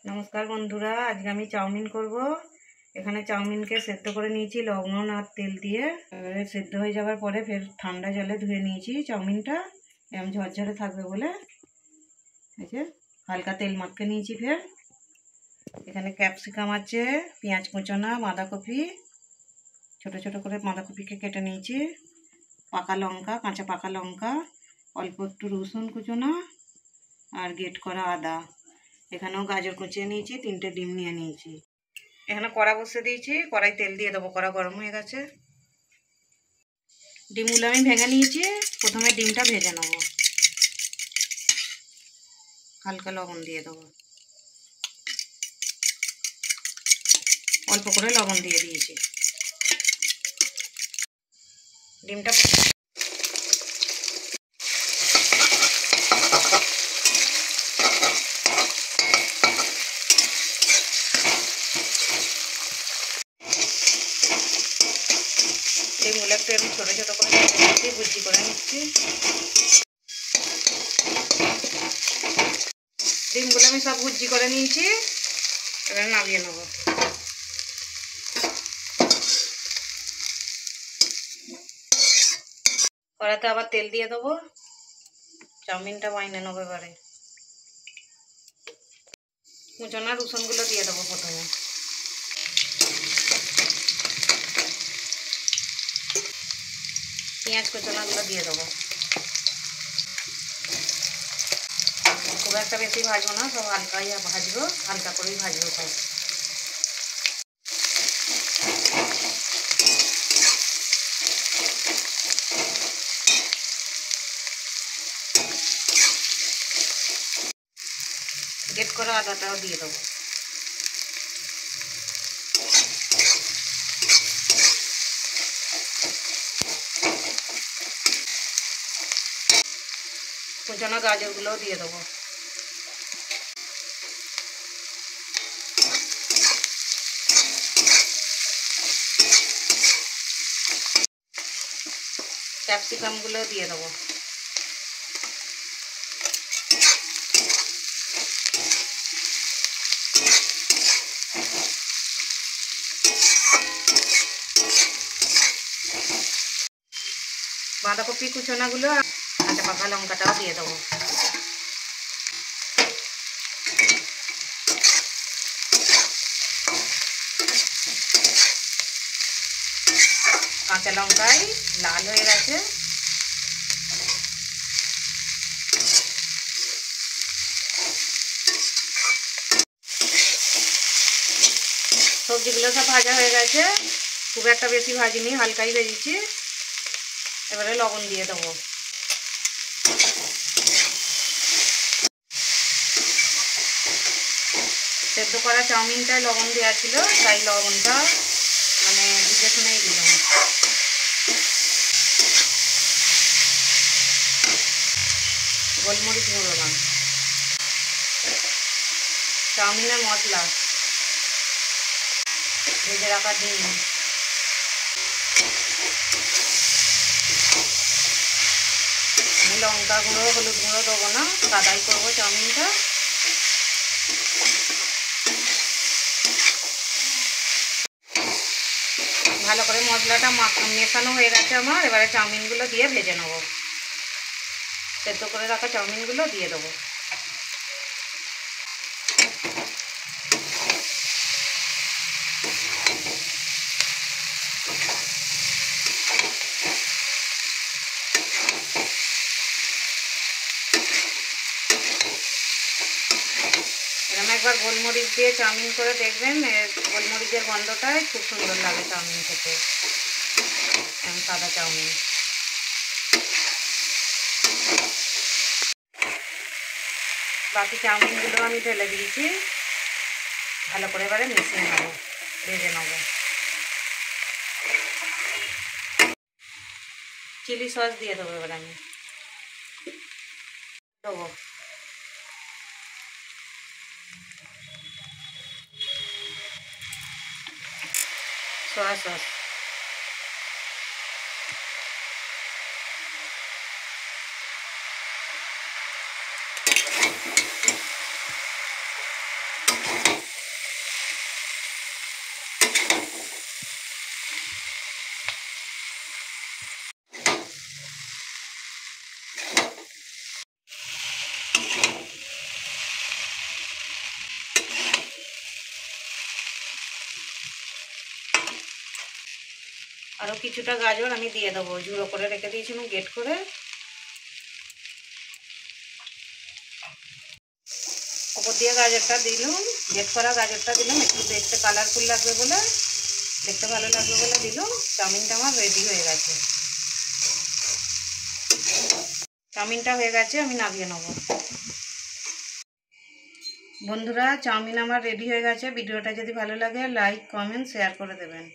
নমস্কার বন্ধুরা, আজকে আমি চাউমিন করব। এখানে চাউমিনকে সেদ্ধ করে নিয়েছি লবণ আর তেল দিয়ে। এবারে সেদ্ধ হয়ে যাওয়ার পরে ফের ঠান্ডা জলে ধুয়ে নিয়েছি চাউমিনটা, এরকম ঝরঝরে থাকবে বলে। এই যে হালকা তেল মাখিয়ে নিয়েছি। ফের এখানে ক্যাপসিকাম আছে, পেঁয়াজ কুচোনা, বাঁধাকপি ছোট ছোট করে বাঁধাকপিকে কেটে নিয়েছি, পাকা লঙ্কা, কাঁচা পাকা লঙ্কা, অল্প একটু রসুন কুচোনা আর গ্রেট করা আদা। এখানেও গাজর কুচিয়ে নিয়েছি, 3টে ডিম নিয়ে নিয়েছি। এখানে কড়া বসে দিয়েছি, কড়াই তেল দিয়ে দেবো। কড়া গরম হয়ে গেছে। ডিমগুলো আমি ভেঙে নিয়েছি। প্রথমে ডিমটা ভেজে নেবো। হালকা লবণ দিয়ে দেবো, অল্প করে লবণ দিয়ে দিয়েছি। ডিমটা ডিমগুলো একটু আমি ছোটো ছোটো করে নিচ্ছি, ভুজি করে নিচ্ছি। ডিমগুলো আমি সব ভুজি করে নিয়েছি, এবার নামিয়ে নেবো। কড়াতে আবার তেল দিয়ে দেবো, চাউমিনটা বাইনে নেবো। এবারে কুচোনা রসুনগুলো দিয়ে দেবো প্রথমে। পেঁয়াজ কুচোনাগুলো দিয়ে দেবো। খুব একটা বেশি ভাজবো না, সব হালকাই ভাজবো, হালকা করেই ভাজবো সব। গ্রেট করা আদাটাও দিয়ে দেবো। কুচোনা গাজরগুলোও দিয়ে দেবো। ক্যাপসিকামগুলো দিয়ে দেবো। বাঁধাকপি কুচোনাগুলো, কাঁচা পাকা লঙ্কাটাও দিয়ে দেবো। কাঁচা লঙ্কায় লাল হয়ে গেছে। সবজিগুলো সব ভাজা হয়ে গেছে, খুব একটা বেশি ভাজিনি, হালকাই ভেজেছি। এবারে লবণ দিয়ে দেবো। সেদ্ধ করা চাউমিনটায় লবণ দেওয়া ছিল, তাই লবণটা মানে বুঝে শুনেই দিলাম। গোলমরিচ গুঁড়ো না, চাউমিনের মশলা, ভেজে রাখা ডিম, আমি লঙ্কা গুঁড়ো হলুদ গুঁড়ো দেবো না, সাদাই করবো চাউমিনটা। ভালো করে মশলাটা মেশানো হয়ে গেছে আমার। এবারে চাউমিনগুলো দিয়ে ভেজে নেবো। সেদ্ধ করে রাখা চাউমিনগুলো দিয়ে দেবো। এরকম একবার গোলমরিচ দিয়ে চাউমিন করে দেখবেন, গোলমরিচের গন্ধটাই খুব সুন্দর লাগে চাউমিন খেতে, সাদা চাউমিন। বাকি চাউমিনগুলো আমি ঢেলে দিয়েছি। ভালো করে এবারে মিশিয়ে নেবো, ভেজে নেবো। চিলি সস দিয়ে দেবো। এবার আমি দেবো সয়া সস, আরও কিছুটা গাজর আমি দিয়ে দেবো, ঝুড়ো করে রেখে দিয়েছিলাম গেট করে। ওপর দিয়ে গাজরটা দিলাম, গেট করা গাজরটা দিলাম, একটু দেখতে কালারফুল লাগবে বলে, দেখতে ভালো লাগবে বলে দিলাম। চাউমিনটা আমার রেডি হয়ে গেছে। চাউমিনটা হয়ে গেছে, আমি নামিয়ে নেব। বন্ধুরা, চাউমিন আমার রেডি হয়ে গেছে। ভিডিওটা যদি ভালো লাগে লাইক, কমেন্ট, শেয়ার করে দেবেন।